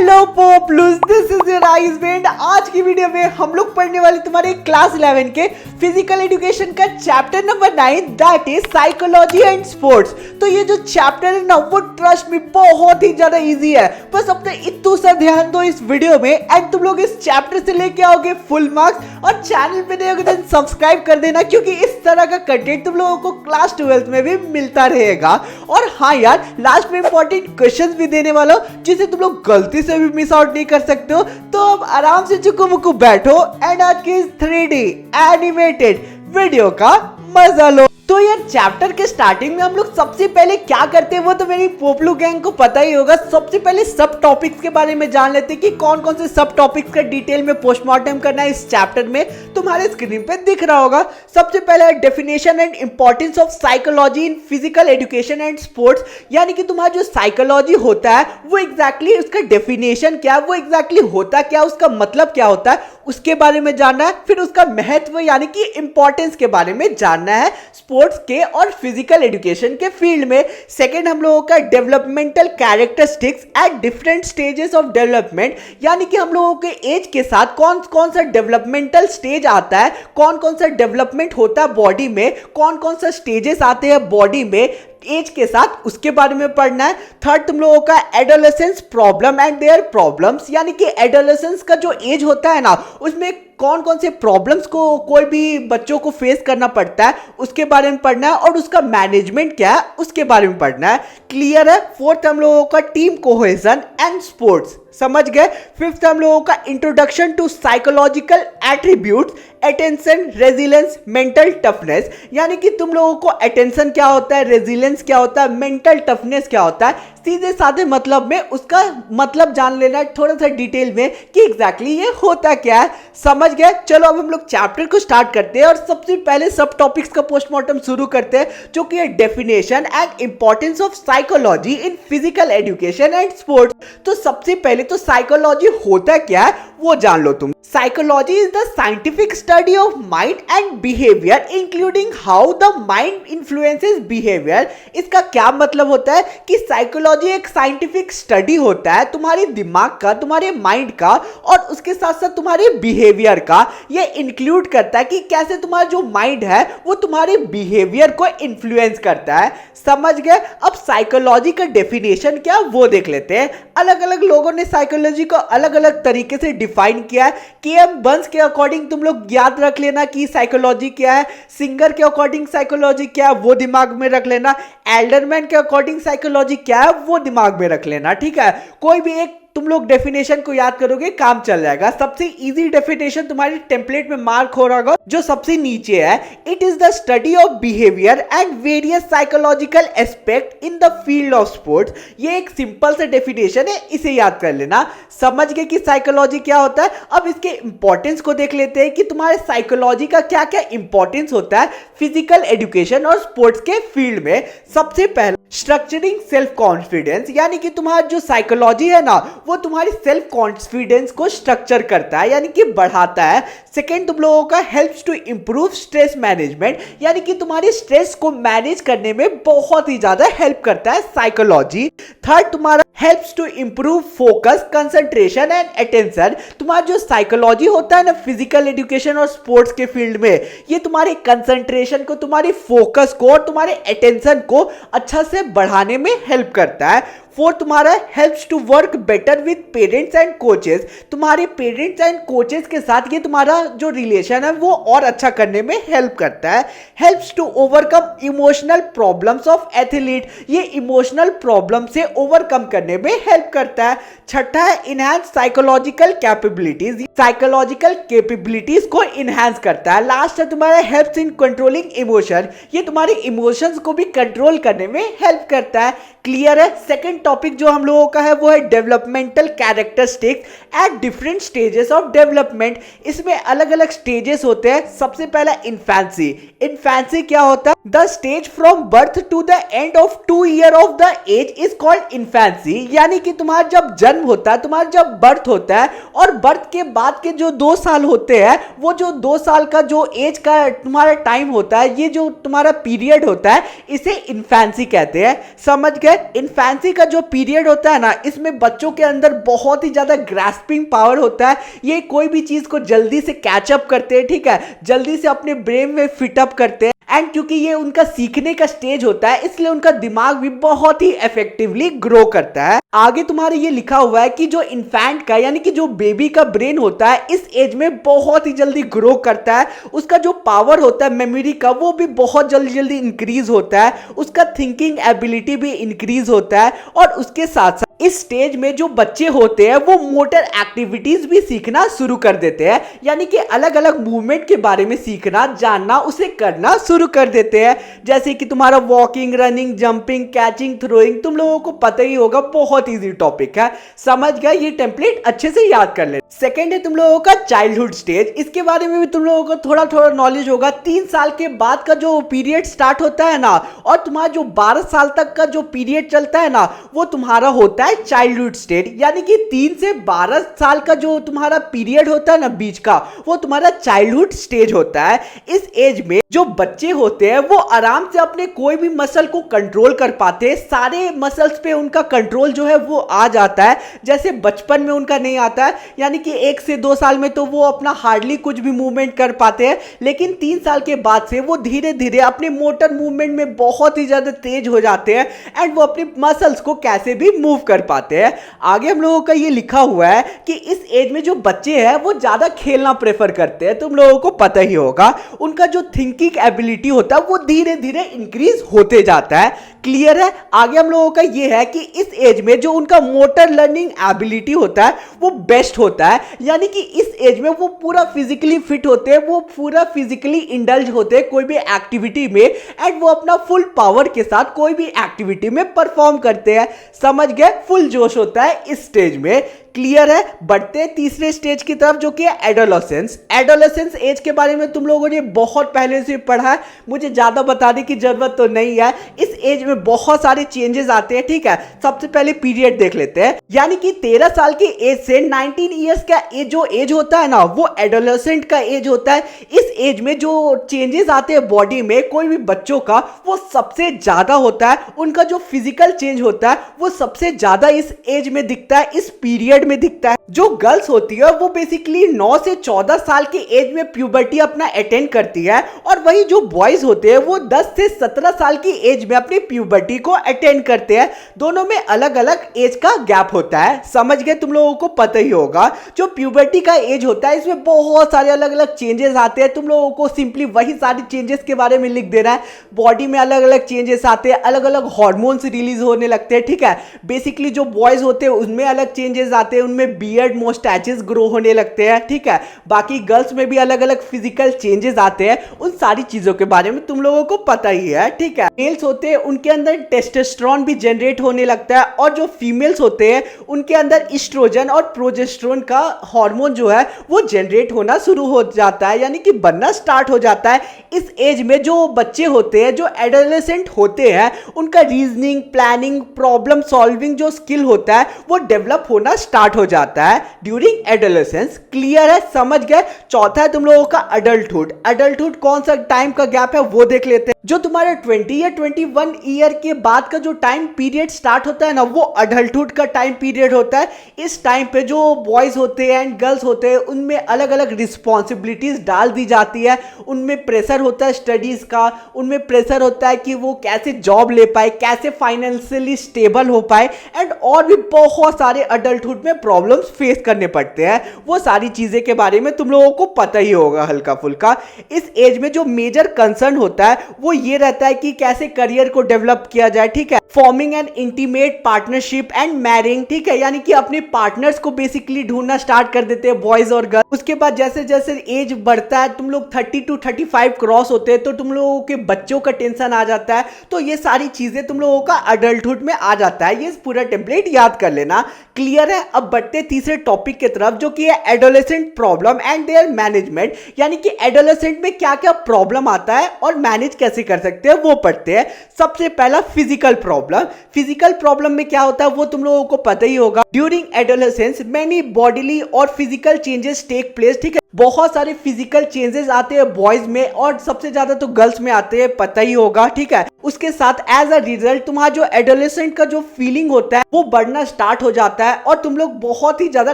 Hello पॉपलूस, this is your ice band. आज की वीडियो में हम लोग पढ़ने वाले तुम्हारे क्लास 11 के फिजिकल एजुकेशन का chapter number 9 that is psychology and sports. तो ये जो चैप्टर है ना वो ट्रस्ट में बहुत ही ज्यादा इजी है। बस अपने इतना सा ध्यान दो इस वीडियो में एंड तुम लोग इस चैप्टर से लेके आओगे फुल मार्क्स। और चैनल पे नए हो तो सब्सक्राइब कर देना, क्योंकि इस तरह का कंटेंट तुम लोगों को क्लास 12 में भी मिलता रहेगा। और हाँ यार, लास्ट में इंपॉर्टेंट क्वेश्चंस भी देने वाला हूं जिसे तुम लोग गलती से भी मिस आउट नहीं कर सकते हो। तो अब आराम से चुकू मुकू बैठो एंड आज के 3D एनिमेटेड वीडियो का मजा लो। तो यार चैप्टर के स्टार्टिंग में हम लोग सबसे पहले क्या करते हैं वो तो मेरी पोपलू गैंग को पता ही होगा। सबसे पहले सब टॉपिक्स के बारे में जान लेते हैं कि कौन कौन से सब टॉपिक्स का डिटेल में पोस्टमार्टम करना है। इस चैप्टर में तुम्हारे स्क्रीन पे दिख रहा होगा। सबसे पहले definition and importance of psychology in physical education and sports, यानी कि तुम्हारा जो साइकोलॉजी होता है वो एग्जैक्टली उसका डेफिनेशन क्या है, वो एग्जैक्टली होता क्या, उसका मतलब क्या होता है, उसके बारे में जानना है। फिर उसका महत्व यानी कि इंपॉर्टेंस के बारे में जानना है स्पोर्ट्स के और फिजिकल एजुकेशन के फील्ड में। सेकंड हम लोगों का developmental characteristics at different stages of development, यानी कि हम लोगों के एज के साथ कौन कौन सा डेवलपमेंटल स्टेज आता है, कौन कौन सा डेवलपमेंट होता है बॉडी में, कौन कौन सा स्टेजेस आते हैं बॉडी में एज के साथ, उसके बारे में पढ़ना है। थर्ड तुम लोगों का adolescence problem and their problems, यानी कि एडोलेसेंस का जो एज होता है ना उसमें कौन कौन से प्रॉब्लम्स को कोई भी बच्चों को फेस करना पड़ता है उसके बारे में पढ़ना है। और उसका मैनेजमेंट क्या है उसके बारे में पढ़ना है। क्लियर है। फोर्थ हम लोगों का टीम कोहेजन एंड स्पोर्ट्स, समझ गए। फिफ्थ हम लोगों का introduction to psychological attributes, attention, resilience, mental toughness, यानी कि तुम लोगों को अटेंशन क्या होता है, रेजिलेंस क्या होता है, मेंटल टफनेस क्या होता है, सीधे साधे मतलब में उसका मतलब जान लेना थोड़ा सा डिटेल में कि एग्जैक्टली ये होता क्या है। समझ गए। चलो अब हम लोग चैप्टर को स्टार्ट करते हैं और सबसे पहले सब टॉपिक्स का पोस्टमार्टम शुरू करते हैं, जो कि है definition and importance of psychology in physical education and sports. तो सबसे पहले तो साइकोलॉजी होता क्या है वो जान लो तुम। Psychology is the scientific study of mind and behaviour including how the mind influences behaviour. इसका क्या मतलब होता है कि साइकोलॉजी एक साइंटिफिक स्टडी होता है तुम्हारे दिमाग का, तुम्हारे माइंड का और उसके साथ साथ तुम्हारे बिहेवियर का। ये इंक्लूड करता है कि कैसे तुम्हारा जो माइंड है वो तुम्हारे बिहेवियर को इन्फ्लुएंस करता है। समझ गए। अब साइकोलॉजी का डेफिनेशन क्या वो देख लेते हैं। अलग अलग लोगों ने साइकोलॉजी को अलग अलग तरीके से डिफाइन किया है। के.एम. बंस के अकॉर्डिंग तुम लोग याद रख लेना कि साइकोलॉजी क्या है। सिंगर के अकॉर्डिंग साइकोलॉजी क्या है वो दिमाग में रख लेना। एल्डरमैन के अकॉर्डिंग साइकोलॉजी क्या है वो दिमाग में रख लेना। ठीक है, कोई भी एक तुम लोग डेफिनेशन को याद करोगे काम चल जाएगा। सबसे इजी डेफिनेशन तुम्हारे टेम्पलेट में मार्क हो रहा होगा जो सबसे नीचे है। It is the study of behaviour and various psychological aspect in the field of sports. ये एक सिंपल सा डेफिनेशन है, इसे याद कर लेना। समझ गए कि साइकोलॉजी क्या होता है। अब इसके इंपॉर्टेंस को देख लेते हैं कि तुम्हारे साइकोलॉजी का क्या क्या इंपॉर्टेंस होता है फिजिकल एजुकेशन और स्पोर्ट्स के फील्ड में। सबसे पहले स्ट्रक्चरिंग सेल्फ कॉन्फिडेंस, यानी कि तुम्हारा जो साइकोलॉजी है ना वो तुम्हारी सेल्फ कॉन्फिडेंस को स्ट्रक्चर करता है, यानी कि बढ़ाता है। सेकेंड तुम लोगों का helps to improve stress management, यानी कि तुम्हारी स्ट्रेस को मैनेज करने में बहुत ही ज्यादा हेल्प करता है साइकोलॉजी। थर्ड तुम्हारा helps to improve focus, concentration and attention. तुम्हारा जो साइकोलॉजी होता है ना फिजिकल एजुकेशन और स्पोर्ट्स के फील्ड में, ये तुम्हारी कंसंट्रेशन को, तुम्हारी फोकस को और तुम्हारे अटेंशन को अच्छा से बढ़ाने में हेल्प करता है। फोर्थ तुम्हारा helps to work better with parents and coaches. तुम्हारे पेरेंट्स एंड कोचेस के साथ ये तुम्हारा जो रिलेशन है वो और अच्छा करने में हेल्प करता है। Helps to overcome emotional problems of athlete, ये इमोशनल प्रॉब्लम से ओवरकम करने में हेल्प करता है। छठा है enhance psychological capabilities, psychological capabilities को इनहैंस करता है। लास्ट है तुम्हारा हेल्प्स इन कंट्रोलिंग इमोशन, ये तुम्हारे इमोशंस को भी कंट्रोल करने में हेल्प करता है। क्लियर है। सेकंड टॉपिक जो हम लोगों का है वो है developmental characteristics at different stages of development. इसमें अलग अलग स्टेजेस होते हैं। सबसे पहला इन्फेंसी। इन्फेंसी क्या होता है? The stage from birth to the end of 2 year of the age is called infancy, यानी कि तुम्हारा जब जन्म होता है, तुम्हारा जब बर्थ होता है और बर्थ के बाद के जो 2 साल होते हैं, वो जो 2 साल का जो एज का तुम्हारा टाइम होता है, ये जो तुम्हारा पीरियड होता है, इसे इन्फेंसी कहते हैं। समझ गए। इन्फेंसी का जो पीरियड होता है ना, इसमें बच्चों के अंदर बहुत ही ज्यादा ग्रास्पिंग पावर होता है। ये कोई भी चीज को जल्दी से कैचअप करते हैं, ठीक है, जल्दी से अपने ब्रेन में फिट अप करते हैं। एंड क्योंकि ये उनका सीखने का स्टेज होता है, इसलिए उनका दिमाग भी बहुत ही इफेक्टिवली ग्रो करता है। आगे तुम्हारे ये लिखा हुआ है कि जो इन्फेंट का यानी कि जो बेबी का ब्रेन होता है, इस एज में बहुत ही जल्दी ग्रो करता है। उसका जो पावर होता है मेमोरी का, वो भी बहुत जल्दी जल्दी इंक्रीज होता है। उसका थिंकिंग एबिलिटी भी इंक्रीज होता है। और उसके साथ साथ इस स्टेज में जो बच्चे होते हैं वो मोटर एक्टिविटीज भी सीखना शुरू कर देते हैं, यानी कि अलग अलग मूवमेंट के बारे में सीखना, जानना, उसे करना शुरू कर देते हैं। जैसे कि तुम्हारा walking, running, jumping, catching, throwing, तुम लोगों को पता ही होगा, बहुत इजी टॉपिक है, समझ गए, ये टेम्पलेट अच्छे से याद कर ले। सेकेंड है तुम लोगों का चाइल्डहुड स्टेज। इसके बारे में भी तुम लोगों को थोड़ा थोड़ा नॉलेज होगा। 3 साल के बाद का जो पीरियड स्टार्ट होता है ना, और तुम्हारा जो 12 साल तक का जो पीरियड चलता है ना, वो तुम्हारा होता है चाइल्डहुड स्टेज। यानी कि 3 से 12 साल का जो तुम्हारा पीरियड होता है ना बीच का, वो तुम्हारा चाइल्डहुड स्टेज होता है। इस एज में जो बच्चे होते हैं वो आराम से अपने कोई भी मसल को कंट्रोल कर पाते हैं। सारे मसल्स पे उनका कंट्रोल जो है वो आ जाता है, जैसे बचपन में उनका नहीं आता है। यानी कि 1 से 2 साल में तो वो अपना हार्डली कुछ भी मूवमेंट कर पाते हैं, लेकिन 3 साल के बाद से वो धीरे धीरे अपने मोटर मूवमेंट में बहुत ही ज्यादा तेज हो जाते हैं। एंड वो अपने मसल्स को कैसे भी मूव कर पाते हैं। आगे हम लोगों का ये लिखा हुआ है कि इस एज में जो बच्चे हैं वो ज्यादा खेलना प्रेफर करते हैं। तुम लोगों को पता ही होगा, उनका जो थिंकिंग एबिलिटी होता है वो धीरे धीरे इंक्रीज होते जाता है। क्लियर है। आगे हम लोगों का ये है कि इस एज में जो उनका मोटर लर्निंग एबिलिटी होता है वो बेस्ट होता है। यानी कि इस एज में वो पूरा फिजिकली फिट होते हैं, वो पूरा फिजिकली इंडल्ज होते हैं कोई भी एक्टिविटी में, एंड वो अपना फुल पावर के साथ कोई भी एक्टिविटी में परफॉर्म करते हैं। समझ गए, फुल जोश होता है इस स्टेज में। क्लियर है। बढ़ते तीसरे स्टेज की तरफ, जो कि है एडोलेसेंस। एडोलेसेंस एज के बारे में तुम लोगों ने बहुत पहले से पढ़ा है, मुझे ज्यादा बताने की जरूरत तो नहीं है। इस एज में बहुत सारे चेंजेस आते हैं, ठीक है। सबसे पहले पीरियड देख लेते हैं। यानी कि 13 साल की एज से 19 ईयर्स का एज जो एज होता है ना, वो एडोलेसेंट का एज होता है। इस एज में जो चेंजेस आते हैं बॉडी में कोई भी बच्चों का, वो सबसे ज्यादा होता है। उनका जो फिजिकल चेंज होता है वो सबसे ज्यादा इस एज में दिखता है, इस पीरियड में दिखता है। जो गर्ल्स होती है वो बेसिकली 9 से 14 साल की एज में प्यूबर्टी अपना अटेंड करती है, और वही जो बॉयज होते हैं वो 10 से 17 साल की एज में अपनी प्यूबर्टी को अटेंड करते हैं। दोनों में अलग अलग एज का गैप होता है। समझ गए, तुम लोगों को पता ही होगा। जो प्यूबर्टी का एज होता है इसमें बहुत सारे अलग अलग चेंजेस आते हैं। तुम लोगों को सिंपली वही सारी चेंजेस के बारे में लिख देना है। बॉडी में अलग अलग चेंजेस आते हैं, अलग अलग हार्मोन्स रिलीज होने लगते हैं, ठीक है। बेसिकली जो बॉयज होते हैं उनमें अलग चेंजेस आते हैं, उनमें बियर्ड, मोस्टैचेस ग्रो होने लगते हैं, ठीक है। बाकी गर्ल्स में भी अलग अलग फिजिकल चेंजेस आते हैं। उन सारी चीजों के बारे में तुम लोगों को पता ही है, ठीक है। मेल्स होते हैं उनके अंदर टेस्टोस्टेरोन भी जनरेट होने लगता है, और जो फीमेल्स होते हैं उनके अंदर एस्ट्रोजन और प्रोजेस्टेरोन का हार्मोन जो है वो जनरेट होना शुरू हो जाता है, यानी कि बनना स्टार्ट हो जाता है। इस एज में जो बच्चे होते हैं, जो एडोलेसेंट होते हैं, उनका रीजनिंग, प्लानिंग, प्रॉब्लम सॉल्विंग जो स्किल होता है वो डेवलप होना स्टार्ट हो जाता है ड्यूरिंग एडोलेसेंस। क्लियर है, समझ गए। चौथा है तुम लोगों का अडल्टहुड। अडल्टहुड कौन सा टाइम का गैप है वो देख लेते हैं। जो तुम्हारे 20 या 21 ईयर के बाद का जो टाइम पीरियड स्टार्ट होता है ना, वो अडल्टहुड का टाइम पीरियड होता है। इस टाइम पे जो बॉयज होते हैं एंड गर्ल्स होते हैं उनमें अलग अलग रिस्पॉन्सिबिलिटीज डाल दी जाती है। उनमें प्रेशर होता है स्टडीज का, उनमें प्रेशर होता है कि वो कैसे जॉब ले पाए, कैसे फाइनेंशियली स्टेबल हो पाए, एंड और भी बहुत सारे अडल्टहुड में प्रॉब्लम्स फेस करने पड़ते हैं। वो सारी चीजें के बारे में तुम लोगों को पता ही होगा हल्का फुल्का। इस एज में जो मेजर कंसर्न होता है वो ये रहता है कि कैसे करियर को डेवलप किया जाए, ठीक है। Forming an intimate partnership and marrying, ठीक है। यानी कि अपने पार्टनर्स को बेसिकली ढूंढना स्टार्ट कर देते हैं बॉयज और गर्ल्स। उसके बाद जैसे जैसे एज बढ़ता है, तुम लोग 30 to 35 क्रॉस होते हैं, तो तुम लोगों के बच्चों का टेंशन आ जाता है। तो ये सारी चीजें तुम लोगों का अडल्टहुड में आ जाता है। ये पूरा टेम्पलेट याद कर लेना। क्लियर है। अब बढ़ते तीसरे टॉपिक की तरफ, जो कि है adolescent problem and there management. यानी कि एडोलेसेंट में क्या क्या प्रॉब्लम आता है और मैनेज कैसे कर सकते हैं वो पढ़ते हैं। सबसे पहला फिजिकल प्रॉब्लम। फिजिकल प्रॉब्लम में क्या होता है वो तुम लोगों को पता ही होगा। ड्यूरिंग एडोलेसेंस मेनी बॉडीली और फिजिकल चेंजेस टेक प्लेस, ठीक है। बहुत सारे फिजिकल चेंजेस आते हैं बॉयज में, और सबसे ज्यादा तो गर्ल्स में आते हैं, पता ही होगा, ठीक है। उसके साथ एज अ रिजल्ट तुम्हारा जो एडोलेसेंट का जो फीलिंग होता है वो बढ़ना स्टार्ट हो जाता है और तुम लोग बहुत ही ज्यादा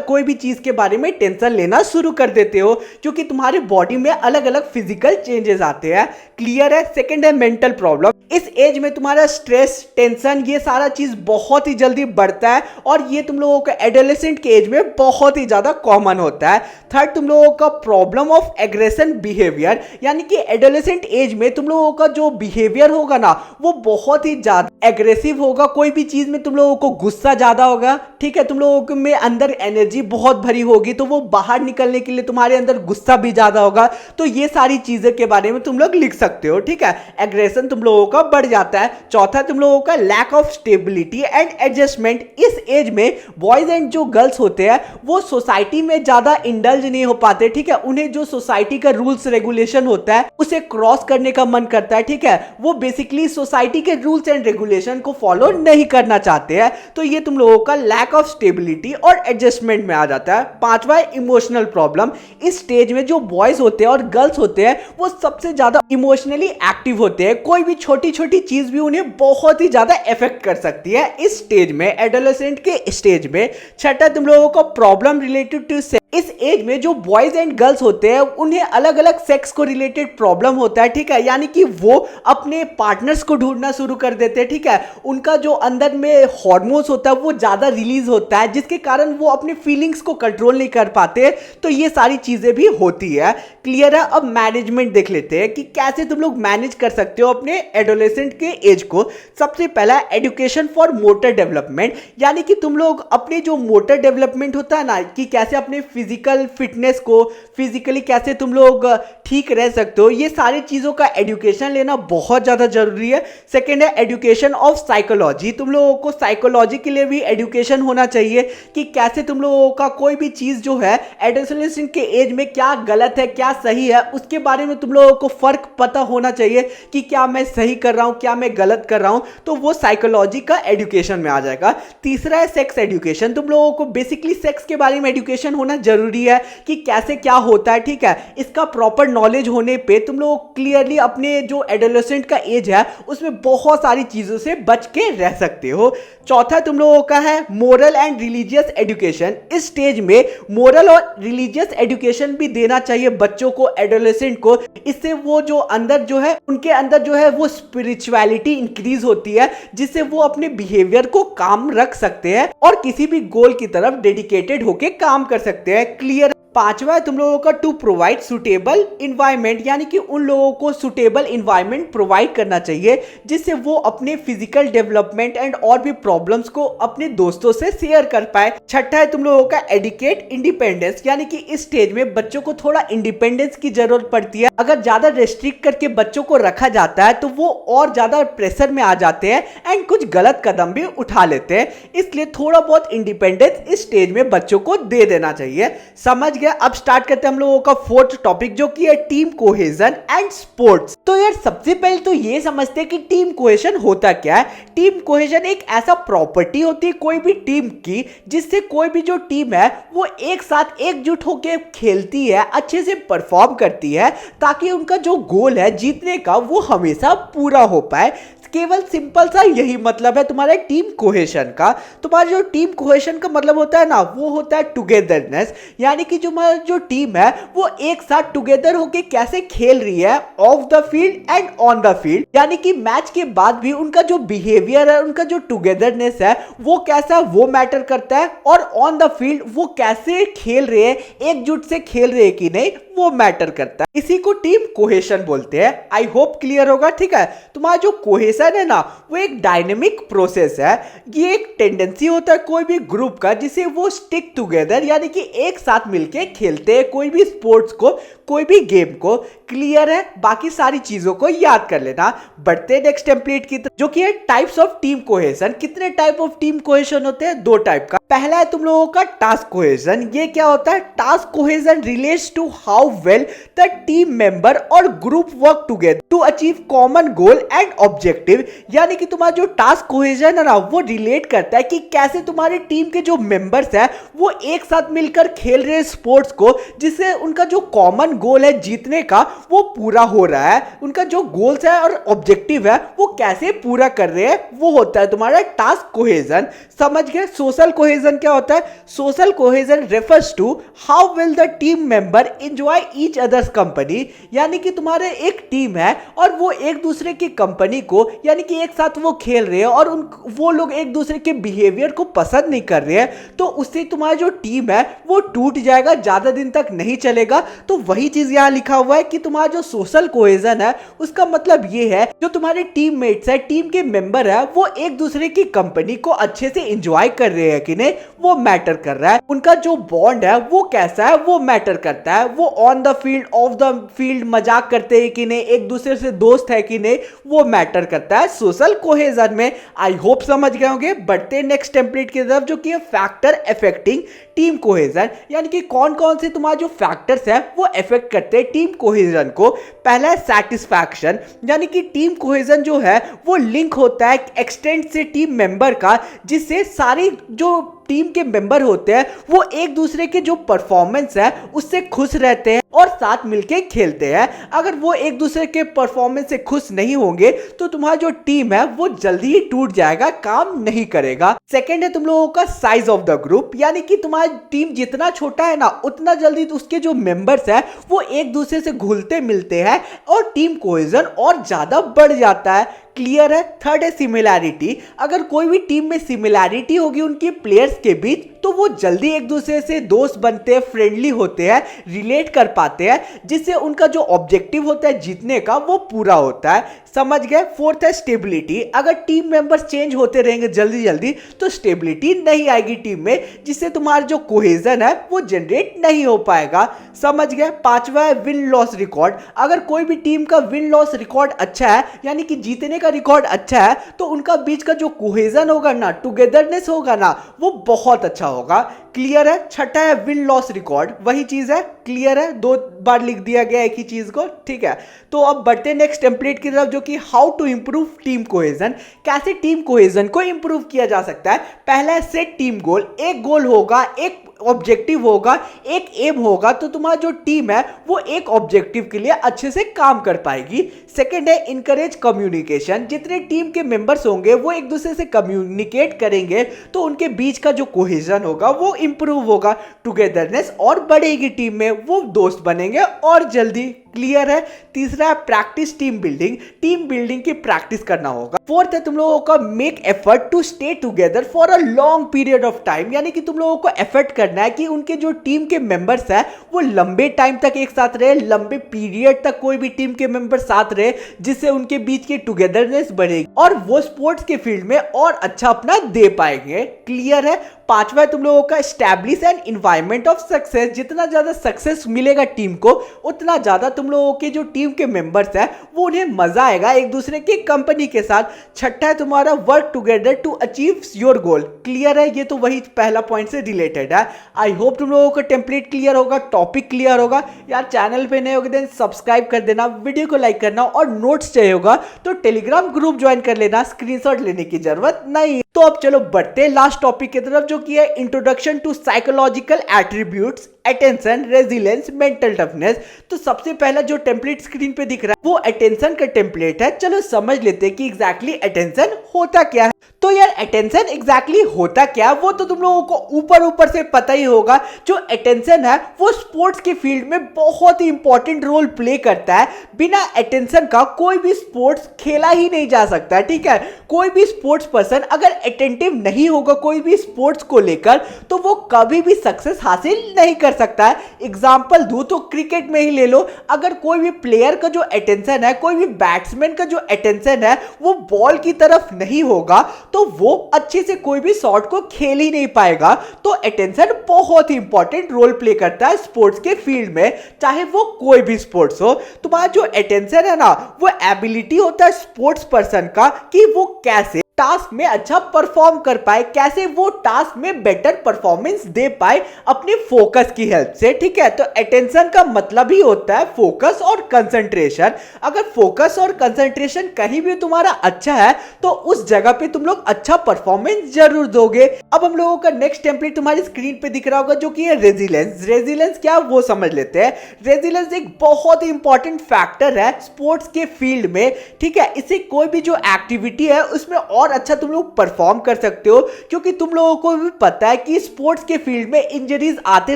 कोई भी चीज के बारे में टेंशन लेना शुरू कर देते हो, क्योंकि तुम्हारे बॉडी में अलग अलग फिजिकल चेंजेस आते हैं। क्लियर है? सेकंड है मेंटल प्रॉब्लम। इस एज में तुम्हारा स्ट्रेस, टेंशन, ये सारा चीज बहुत ही जल्दी बढ़ता है और ये तुम लोगों का एडोलेसेंट के एज में बहुत ही ज्यादा कॉमन होता है। थर्ड, तुम लोगों का प्रॉब्लम ऑफ एग्रेशन बिहेवियर, यानी कि एडोलेसेंट एज में तुम लोगों का जो बिहेवियर होगा ना वो बहुत ही ज्यादा एग्रेसिव होगा। कोई भी चीज में तुम लोगों को गुस्सा ज्यादा होगा, ठीक है, तुम लोगों में अंदर एनर्जी बहुत भरी होगी तो वो बाहर निकलने के लिए तुम्हारे अंदर गुस्सा भी ज्यादा होगा। तो ये सारी चीजें के बारे में तुम लोग लिख सकते हो, ठीक है। एग्रेशन तुम लोगों का बढ़ जाता है। चौथा, तुम लोगों का lack of stability and adjustment. इस एज में बॉयज एंड जो गर्ल्स होते हैं वो सोसाइटी में ज्यादा इंडल्ज नहीं हो पाते, ठीक है। उन्हें जो सोसाइटी का रूल्स रेगुलेशन होता है उसे क्रॉस करने का मन करता है, ठीक है। वो बेसिकली सोसाइटी के रूल्स एंड रेगुलेशन को फॉलो नहीं करना चाहते हैं। तो ये तुम लोगों का लैक ऑफ स्टेबिलिटी और एडजस्टमेंट में आ जाता है। पांचवा, इमोशनल प्रॉब्लम। इस स्टेज में जो बॉयज होते हैं और गर्ल्स होते हैं वो सबसे ज्यादा इमोशनली एक्टिव होते हैं। कोई भी छोटी छोटी चीज भी उन्हें बहुत ही ज्यादा इफेक्ट कर सकती है इस स्टेज में, एडोलेसेंट के स्टेज में। छठा, तुम लोगों का प्रॉब्लम रिलेटेड टू सेक्स। इस एज में जो बॉयज एंड गर्ल्स होते हैं उन्हें अलग अलग सेक्स को रिलेटेड प्रॉब्लम होता है, ठीक है। यानी कि वो अपने पार्टनर्स को ढूंढना शुरू कर देते हैं, ठीक है। उनका जो अंदर में हार्मोन्स होता है वो ज्यादा रिलीज होता है जिसके कारण वो अपने फीलिंग्स को कंट्रोल नहीं कर पाते। तो ये सारी चीजें भी होती है। क्लियर है? अब मैनेजमेंट देख लेते हैं कि कैसे तुम लोग मैनेज कर सकते हो अपने एडोलेसेंट के एज को। सबसे पहला, एजुकेशन फॉर मोटर डेवलपमेंट, यानी कि तुम लोग अपने जो मोटर डेवलपमेंट होता है ना, कि कैसे अपने फिजिकल फिटनेस को, फिजिकली कैसे तुम लोग ठीक रह सकते हो, ये सारी चीजों का एजुकेशन लेना बहुत ज्यादा जरूरी है। सेकेंड है एजुकेशन ऑफ साइकोलॉजी। तुम लोगों को साइकोलॉजी के लिए भी एजुकेशन होना चाहिए कि कैसे तुम लोगों का कोई भी चीज जो है एडोलेसेंट के एज में क्या गलत है क्या सही है उसके बारे में तुम लोगों को फर्क पता होना चाहिए कि क्या मैं सही कर रहा हूं क्या मैं गलत कर रहा हूं। तो वो साइकोलॉजी का एजुकेशन में आ जाएगा। तीसरा है सेक्स एजुकेशन। तुम लोगों को बेसिकली सेक्स के बारे में एजुकेशन होना जरूरी है कि कैसे क्या होता है, ठीक है। इसका प्रॉपर नॉलेज होने पे तुम लोग क्लियरली अपने जो एडोलेसेंट का एज है उसमें बहुत सारी चीजों से बच के रह सकते हो। चौथा तुम लोगों का है मोरल एंड रिलीजियस एजुकेशन। इस स्टेज में मोरल और रिलीजियस एजुकेशन भी देना चाहिए बच्चों को, एडोलेसेंट को। इससे वो जो अंदर जो है उनके अंदर जो है वो स्पिरिचुअलिटी इंक्रीज होती है जिससे वो अपने बिहेवियर को काम रख सकते हैं और किसी भी गोल की तरफ डेडिकेटेड होके काम कर सकते हैं। क्लियर? पांचवा है तुम लोगों का टू प्रोवाइड सुटेबल इन्वायरमेंट, यानी कि उन लोगों को सुटेबल इन्वायरमेंट प्रोवाइड करना चाहिए जिससे वो अपने फिजिकल डेवलपमेंट एंड और भी प्रॉब्लम्स को अपने दोस्तों से शेयर कर पाए। छठा है तुम लोगों का एडिकेट इंडिपेंडेंस, यानी कि इस स्टेज में बच्चों को थोड़ा इंडिपेंडेंस की जरूरत पड़ती है। अगर ज्यादा रेस्ट्रिक्ट करके बच्चों को रखा जाता है तो वो और ज्यादा प्रेशर में आ जाते हैं एंड कुछ गलत कदम भी उठा लेते हैं। इसलिए थोड़ा बहुत इंडिपेंडेंस इस स्टेज में बच्चों को दे देना चाहिए। समझ गया? अब स्टार्ट करते हैं हम लोगों का फोर्थ टॉपिक जो कि है टीम कोहेजन एंड स्पोर्ट्स। तो यार सबसे पहले तो ये समझते हैं कि टीम कोहेजन होता क्या है। टीम कोहेजन एक ऐसा प्रॉपर्टी होती है कोई भी टीम की जिससे कोई भी जो टीम है वो एक साथ एकजुट होकर खेलती है, अच्छे से परफॉर्म करती है ताकि उनका जो गोल है जीतने का वो हमेशा पूरा हो पाए। केवल सिंपल सा यही मतलब है तुम्हारे टीम कोहेशन का। तुम्हारा जो टीम कोहेशन का मतलब होता है ना वो होता है टुगेदरनेस, यानी कि जो टीम है वो एक साथ टुगेदर होके कैसे खेल रही है of the field and on the field, यानी कि मैच के बाद भी उनका जो बिहेवियर है, उनका जो टुगेदरनेस है वो कैसा वो मैटर करता है, और ऑन द फील्ड वो कैसे खेल रहे हैं, एकजुट से खेल रहे हैं कि नहीं वो मैटर करता है। इसी को टीम कोहेशन बोलते हैं। आई होप क्लियर होगा, ठीक है। तुम्हारा जो कोहेशन है ना वो एक डायनेमिक प्रोसेस है। ये एक टेंडेंसी होता है कोई भी ग्रुप का जिसे वो स्टिक टुगेदर, यानी कि एक साथ मिलके खेलते हैं कोई भी स्पोर्ट्स को, कोई भी गेम को। क्लियर है? बाकी सारी चीजों को याद कर लेना। बढ़ते नेक्स्ट टेम्पलेट की जो कि है टाइप्स ऑफ टीम कोहेशन। कितने टाइप ऑफ टीम कोहेशन होते हैं? दो टाइप का। पहला है तुम लोगों का टास्क कोहेशन। ये क्या होता है? Task cohesion relates to how well the team member और group work together to achieve common goal and objective. यानी कि तुम्हारा जो टास्क कोहेजन है ना वो रिलेट करता है कि कैसे तुम्हारे टीम के जो मेंबर्स हैं वो एक साथ मिलकर खेल रहे हैं स्पोर्ट्स को, जिससे उनका जो कॉमन गोल है जीतने का वो पूरा हो रहा है। उनका जो गोल्स है और ऑब्जेक्टिव है वो कैसे पूरा कर रहे हैं वो होता है तुम्हारा टास्क कोहेजन। समझ गए? सोशल कोहेजन क्या होता है? Social cohesion refers to how will the team member enjoy each others company. यानी कि तुम्हारे एक टीम है और वो एक दूसरे की कंपनी को यानी कि एक साथ वो खेल रहे हैं और वो लोग एक दूसरे के बिहेवियर को पसंद नहीं कर रहे हैं, तो उससे तुम्हारा जो टीम है वो टूट जाएगा, ज्यादा दिन तक नहीं चलेगा। तो वही चीज यहां लिखा हुआ है कि तुम्हारा जो सोशल कोहेजन है उसका मतलब ये है जो तुम्हारे टीममेट्स है, टीम के मेंबर है, वो एक दूसरे की कंपनी को अच्छे से एंजॉय कर रहे हैं कि नहीं वो मैटर कर रहा है। उनका जो बॉन्ड है वो कैसा है वो मैटर करता है। वो on the field of the field मजाक करते हैं कि नहीं, एक दूसरे से दोस्त है कि नहीं, वो मैटर करता है सोशल कोहेजन में। आई होप समझ गए होंगे। बढ़ते नेक्स्ट टेम्पलेट की तरफ जो कि है फैक्टर अफेक्टिंग टीम कोहेजन। यानी कि कौन कौन से तुम्हारे जो फैक्टर्स है वो अफेक्ट करते हैं टीम कोहेजन को। पहला है सैटिस्फैक्शन, यानी कि टीम कोहेजन जो है वो लिंक होता है एक्सटेंड से टीम मेंबर का, जिससे सारी जो टीम के मेंबर होते हैं वो एक दूसरे के जो परफॉर्मेंस है उससे खुश रहते हैं और साथ मिलके खेलते हैं। अगर वो एक दूसरे के परफॉर्मेंस से खुश नहीं होंगे तो तुम्हारा जो टीम है वो जल्दी ही टूट जाएगा, काम नहीं करेगा। सेकंड है तुम लोगों का साइज ऑफ द ग्रुप, यानी कि तुम्हारी टीम जितना छोटा है ना उतना जल्दी उसके जो मेंबर्स है वो एक दूसरे से घुलते मिलते हैं और टीम कोहेजन और ज्यादा बढ़ जाता है। क्लियर है? थर्ड है सिमिलैरिटी, अगर कोई भी टीम में सिमिलैरिटी होगी उनके प्लेयर्स के बीच तो वो जल्दी एक दूसरे से दोस्त बनते हैं, फ्रेंडली होते हैं, रिलेट कर पाते हैं, जिससे उनका जो ऑब्जेक्टिव होता है जीतने का वो पूरा होता है। समझ गए? फोर्थ है स्टेबिलिटी, अगर टीम मेंबर्स चेंज होते रहेंगे जल्दी जल्दी तो स्टेबिलिटी नहीं आएगी टीम में, जिससे तुम्हारा जो कोहेजन है वो जनरेट नहीं हो पाएगा। समझ गए? पांचवा है विन लॉस रिकॉर्ड, अगर कोई भी टीम का विन लॉस रिकॉर्ड अच्छा है यानी कि जीतने का रिकॉर्ड अच्छा है तो उनका बीच का जो कोहेजन होगा ना, टुगेदरनेस होगा ना, वो बहुत अच्छा होगा। क्लियर है? छठा है विन लॉस रिकॉर्ड, वही चीज है। क्लियर है? दो बार लिख दिया गया एक ही चीज को। ठीक है, तो अब बढ़ते नेक्स्ट टेम्पलेट की तरफ जो कि how to improve team cohesion. कैसे टीम कोहेजन को इंप्रूव किया जा सकता है? पहला है सेट टीम गोल, एक गोल होगा, एक ऑब्जेक्टिव होगा, एक एम होगा, तो तुम्हारा जो टीम है वो एक ऑब्जेक्टिव के लिए अच्छे से काम कर पाएगी। सेकंड है इनकरेज कम्युनिकेशन, जितने टीम के मेंबर्स होंगे वो एक दूसरे से कम्युनिकेट करेंगे तो उनके बीच का जो कोहेजन होगा वो इंप्रूव होगा, टुगेदरनेस और बढ़ेगी टीम में, वो दोस्त बनेंगे और जल्दी। क्लियर है? तीसरा है practice team building, team building की प्रैक्टिस करना होगा। फोर्थ है तुम लोगों का make effort to stay together for a long period of time, यानी कि तुम लोगों को एफर्ट करना है कि उनके जो टीम के मेंबर्स है वो लंबे टाइम तक एक साथ रहे, लंबे पीरियड तक कोई भी टीम के मेंबर साथ रहे, जिससे उनके बीच की टुगेदरनेस बढ़ेगी और वो स्पोर्ट्स के फील्ड में और अच्छा अपना दे पाएंगे। क्लियर है? पांचवा है तुम लोगों का establish N environment of success, जितना ज्यादा सक्सेस मिलेगा टीम को उतना ज्यादा तुम लोगों के जो टीम के मेंबर्स हैं वो उन्हें मजा आएगा एक दूसरे की कंपनी के साथ। छठा है तुम्हारा work together to achieve your goal. Clear है? ये तो वही पहला पॉइंट से रिलेटेड है। आई होप तुम लोगों का टेम्पलेट क्लियर होगा, टॉपिक क्लियर होगा। यार चैनल पे नए होगे देन सब्सक्राइब कर देना, वीडियो को लाइक करना और नोट्स चाहिए होगा तो टेलीग्राम ग्रुप ज्वाइन कर लेना, स्क्रीनशॉट लेने की जरूरत नहीं। तो अब चलो बढ़ते हैं लास्ट टॉपिक की तरफ जो कि है introduction to psychological attributes, attention, resilience, mental toughness. तो सबसे पहला जो टेम्पलेट स्क्रीन पे दिख रहा है वो अटेंशन का टेम्पलेट है। चलो समझ लेते हैं कि एग्जैक्टली अटेंशन होता क्या है। तो यार अटेंशन एग्जैक्टली होता क्या वो तो तुम लोगों को ऊपर ऊपर से पता ही होगा। जो अटेंशन है वो स्पोर्ट्स के फील्ड में बहुत ही इंपॉर्टेंट रोल प्ले करता है। बिना अटेंशन का कोई भी स्पोर्ट्स खेला ही नहीं जा सकता। ठीक है, कोई भी स्पोर्ट्स पर्सन अगर अटेंटिव नहीं होगा कोई भी स्पोर्ट्स को लेकर तो वो कभी भी सक्सेस हासिल नहीं कर सकता है। एग्जांपल दूं तो क्रिकेट में ही ले लो, अगर कोई भी प्लेयर का जो अटेंशन है, कोई भी बैट्समैन का जो अटेंशन है वो बॉल की तरफ नहीं होगा तो वो अच्छे से कोई भी शॉट को खेल ही नहीं पाएगा। तो अटेंशन बहुत ही इंपॉर्टेंट रोल प्ले करता है स्पोर्ट्स के फील्ड में, चाहे वो कोई भी स्पोर्ट्स हो। तुम्हारा जो अटेंशन है ना वो एबिलिटी होता है स्पोर्ट्स पर्सन का कि वो कैसे टास्क में अच्छा परफॉर्म कर पाए, कैसे वो टास्क में बेटर परफॉर्मेंस दे पाए अपने फोकस की हेल्प से। ठीक है, तो अटेंशन का मतलब ही होता है फोकस और कंसंट्रेशन। अगर फोकस और कंसंट्रेशन कहीं भी तुम्हारा अच्छा है तो उस जगह पे तुम लोग अच्छा परफॉर्मेंस जरूर दोगे। अब हम लोगों का नेक्स्ट टेम्पलेट तुम्हारी स्क्रीन पे दिख रहा होगा जो कि है रेजिलेंस। रेजिलेंस क्या वो समझ लेते हैं। रेजिलेंस एक बहुत ही इंपॉर्टेंट फैक्टर है स्पोर्ट्स के फील्ड में। ठीक है, इससे कोई भी जो एक्टिविटी है उसमें और अच्छा तुम लोग परफॉर्म कर सकते हो, क्योंकि तुम लोगों को भी पता है कि स्पोर्ट्स के फील्ड में इंजरीज आते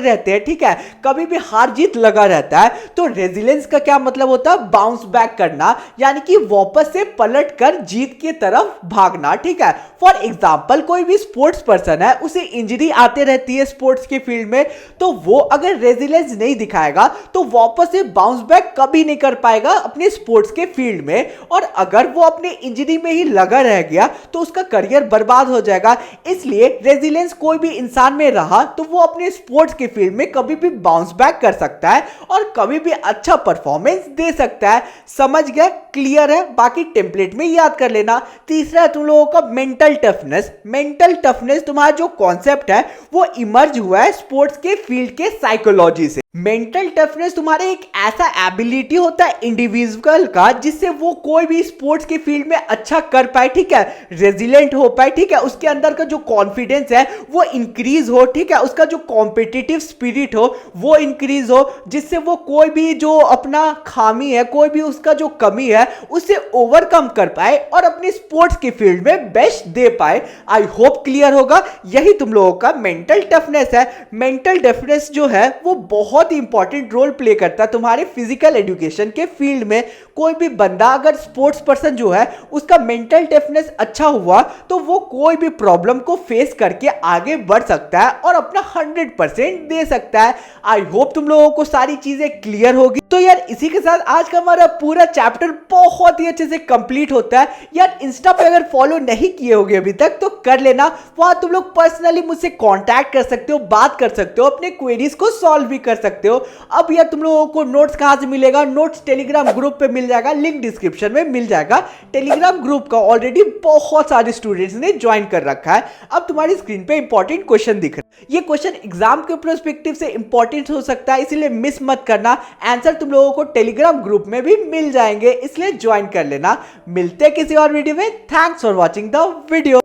रहते हैं। ठीक है, कभी भी हार जीत लगा रहता है। तो रेजिलेंस का क्या मतलब होता है, बाउंस बैक करना, यानी कि वापस से पलट कर जीत की तरफ भागना। ठीक है, फॉर एग्जाम्पल कोई भी स्पोर्ट्स पर्सन है, उसे इंजरी आते रहती है स्पोर्ट्स के फील्ड में, तो वो अगर रेजिलेंस नहीं दिखाएगा तो वापस से बाउंस बैक कभी नहीं कर पाएगा अपने स्पोर्ट्स के फील्ड में। और अगर वो अपने इंजरी में ही लगा रह गया तो उसका करियर बर्बाद हो जाएगा। इसलिए रेजिलेंस कोई भी इंसान में रहा तो वो अपने स्पोर्ट्स के फील्ड में कभी भी बाउंस बैक कर सकता है और कभी भी अच्छा परफॉर्मेंस दे सकता है। समझ गए, क्लियर है, बाकी टेम्पलेट में याद कर लेना। तीसरा है तुम लोगों का मेंटल टफनेस। मेंटल टफनेस तुम्हारा जो कॉन्सेप्ट है वो इमर्ज हुआ है स्पोर्ट्स के फील्ड के साइकोलॉजी से। मेंटल टफनेस तुम्हारे एक ऐसा एबिलिटी होता है इंडिविजुअल का जिससे वो कोई भी स्पोर्ट्स के फील्ड में अच्छा कर पाए। ठीक है, रेजिलेंट हो पाए। ठीक है, उसके अंदर का जो कॉन्फिडेंस है वो इंक्रीज हो। ठीक है, उसका जो कॉम्पिटिटिव स्पिरिट हो वो इंक्रीज हो, जिससे वो कोई भी जो अपना खामी है, कोई भी उसका जो कमी है उसे ओवरकम कर पाए और अपने स्पोर्ट्स के फील्ड में बेस्ट दे पाए। आई होप क्लियर होगा। यही तुम लोगों का मेंटल टफनेस है। मेंटल टफनेस जो है वो बहुत इंपॉर्टेंट रोल प्ले करता है तुम्हारे फिजिकल एजुकेशन के फील्ड में। कोई भी बंदा अगर स्पोर्ट्स पर्सन जो है उसका मेंटल टफनेस अच्छा हुआ तो वो कोई भी प्रॉब्लम को फेस करके आगे बढ़ सकता है और अपना 100% दे सकता है। आई होप तुम लोगों को सारी चीजें क्लियर होगी। तो यार इसी के साथ आज का हमारा पूरा चैप्टर बहुत ही अच्छे से कंप्लीट होता है। यार इंस्टा पे अगर फॉलो नहीं किए होगे अभी तक तो कर लेना, वहां तुम लोग पर्सनली मुझसे कांटेक्ट कर सकते हो, बात कर सकते हो, अपने क्वेरीज को सॉल्व भी कर सकते हो। अब यार तुम लोगों को नोट्स कहां से मिलेगा, नोट्स टेलीग्राम ग्रुप पे मिल जाएगा, लिंक डिस्क्रिप्शन में मिल जाएगा। टेलीग्राम ग्रुप का ऑलरेडी बहुत सारे स्टूडेंट्स ने ज्वाइन कर रखा है। अब तुम्हारी स्क्रीन पे इंपॉर्टेंट क्वेश्चन दिख रहा है, ये क्वेश्चन एग्जाम के पर्सपेक्टिव से इंपॉर्टेंट हो सकता है, इसलिए मिस मत करना। आंसर तुम लोगों को टेलीग्राम ग्रुप में भी मिल जाएंगे, इसलिए ज्वाइन कर लेना। मिलते हैं किसी और वीडियो में। Thanks for watching the video.